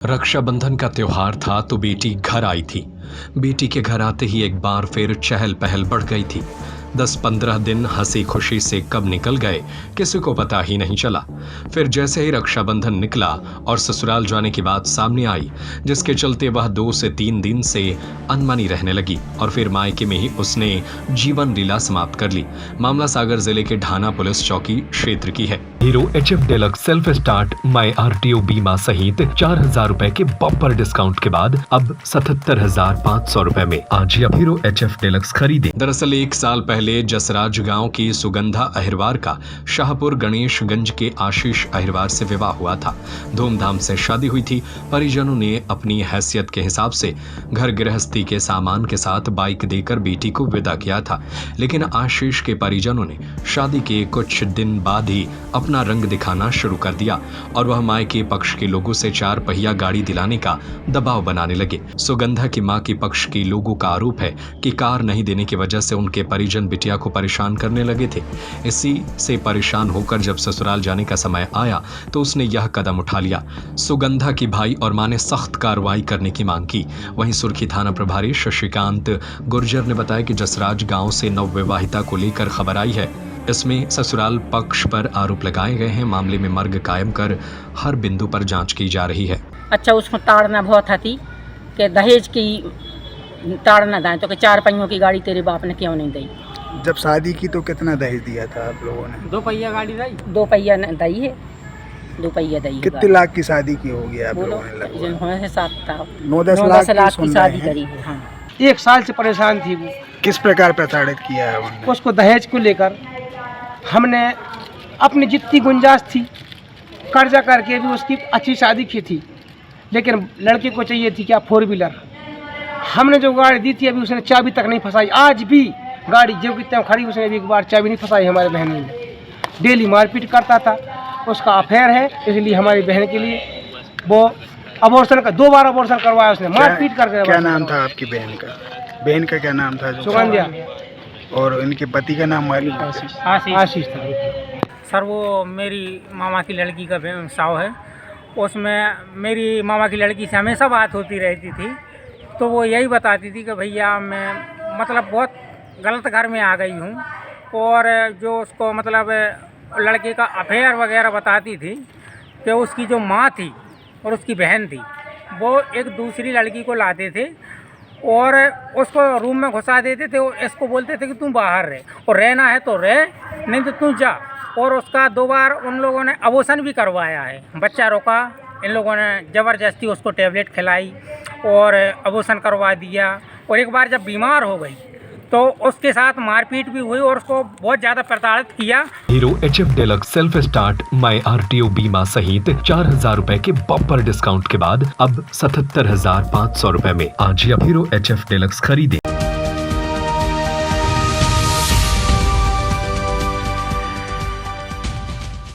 रक्षाबंधन का त्योहार था तो बेटी घर आई थी। बेटी के घर आते ही एक बार फिर चहल पहल बढ़ गई थी। 10-15 दिन हंसी खुशी से कब निकल गए किसी को पता ही नहीं चला। फिर जैसे ही रक्षाबंधन निकला और ससुराल जाने की बात सामने आई, जिसके चलते वह 2 से 3 दिन से अनमनी रहने लगी और फिर मायके में ही उसने जीवन लीला समाप्त कर ली। मामला सागर जिले के ढाना पुलिस चौकी क्षेत्र की है। Hero HF deluxe self start my RTO बीमा सहित 4,000 रुपए के बम्पर डिस्काउंट के बाद अब 77,500 रुपए में आज ही हीरो HF डेलक्स खरीदे। दरअसल 1 साल पहले जसराज गांव की सुगंधा अहिरवार का शाहपुर गणेशगंज के आशीष अहिरवार से विवाह हुआ था। धूमधाम से शादी हुई थी। परिजनों ने अपनी हैसियत के हिसाब से घर गृहस्थी के सामान के साथ बाइक देकर बेटी को विदा किया था, लेकिन आशीष के परिजनों ने शादी के कुछ दिन बाद ही अपना रंग दिखाना शुरू कर दिया और वह मायके पक्ष के लोगों से 4 पहिया गाड़ी दिलाने का दबाव बनाने लगे। सुगंधा की मां के पक्ष के लोगों का आरोप है कि कार नहीं देने की वजह से उनके परिजन बिटिया को परेशान करने लगे थे। इसी से परेशान होकर जब ससुराल जाने का समय आया तो उसने यह कदम उठा लिया। सुगंधा की भाई और मां ने सख्त कार्रवाई करने की मांग की। वहीं सुर्खी थाना प्रभारी शशिकांत गुर्जर ने बताया कि जसराज गांव से नवविवाहिता को लेकर खबर आई है। इसमें ससुराल पक्ष पर आरोप लगाए गए हैं। मामले में मर्ग कायम कर हर बिंदु पर जांच की जा रही है। अच्छा, उसको ताड़ना बहुत थी कि दहेज की ताड़ना दाएं तो कि 4 पहियों की गाड़ी तेरे बाप ने क्यों नहीं दी। जब शादी की तो कितना दहेज दिया था आप लोगों ने? 2 पहिया गाड़ी दी, 2 पहिया दी है, 2 पहिया दी है। कितने लाख की शादी की होगी आप लोगों ने? लगभग 9-10 लाख की शादी करी है। हाँ। 1 साल से परेशान थी वो। किस प्रकार प्रताड़ित किया है उन्होंने? उसको दहेज को लेकर हमने अपनी जितनी गुंजाइश थी कर्जा करके भी उसकी अच्छी शादी की थी, लेकिन लड़के को चाहिए थी क्या 4 व्हीलर। हमने जो गाड़ी दी थी अभी उसने चाबी तक नहीं फंसाई। आज भी गाड़ी जो कितने खड़ी उसने भी एक बार चाबी नहीं फंसाई। हमारे बहन ने डेली मारपीट करता था। उसका अफेयर है, इसलिए हमारी बहन के लिए वो अबॉर्शन का 2 बार अबॉर्शन करवाया उसने मारपीट करके। क्या नाम था आपकी बहन का? बहन का क्या नाम था? सुगंधिया। और इनके पति का नाम मालूम? आशीष था। सर वो मेरी मामा की लड़की का साव है। उसमें मेरी मामा की लड़की से हमेशा बात होती रहती थी, तो वो यही बताती थी कि भैया मैं मतलब बहुत गलत घर में आ गई हूँ। और जो उसको मतलब लड़के का अफेयर वगैरह बताती थी कि उसकी जो माँ थी और उसकी बहन थी वो एक दूसरी लड़की को लाते थे और उसको रूम में घुसा देते थे और इसको बोलते थे कि तू बाहर रह और रहना है तो रह, नहीं तो तू जा। और उसका 2 बार उन लोगों ने अबॉर्शन भी करवाया है। बच्चा रोका, इन लोगों ने ज़बरदस्ती उसको टेबलेट खिलाई और अबॉर्शन करवा दिया। और एक बार जब बीमार हो गई तो उसके साथ मारपीट भी हुई और उसको बहुत ज़्यादा प्रताड़ित किया। Hero HF deluxe self start my RTO बीमा सहित 4,000 रुपए के बम्पर डिस्काउंट के बाद अब 77,500 रुपए में आज ही हीरो HF डेलक्स खरीदे।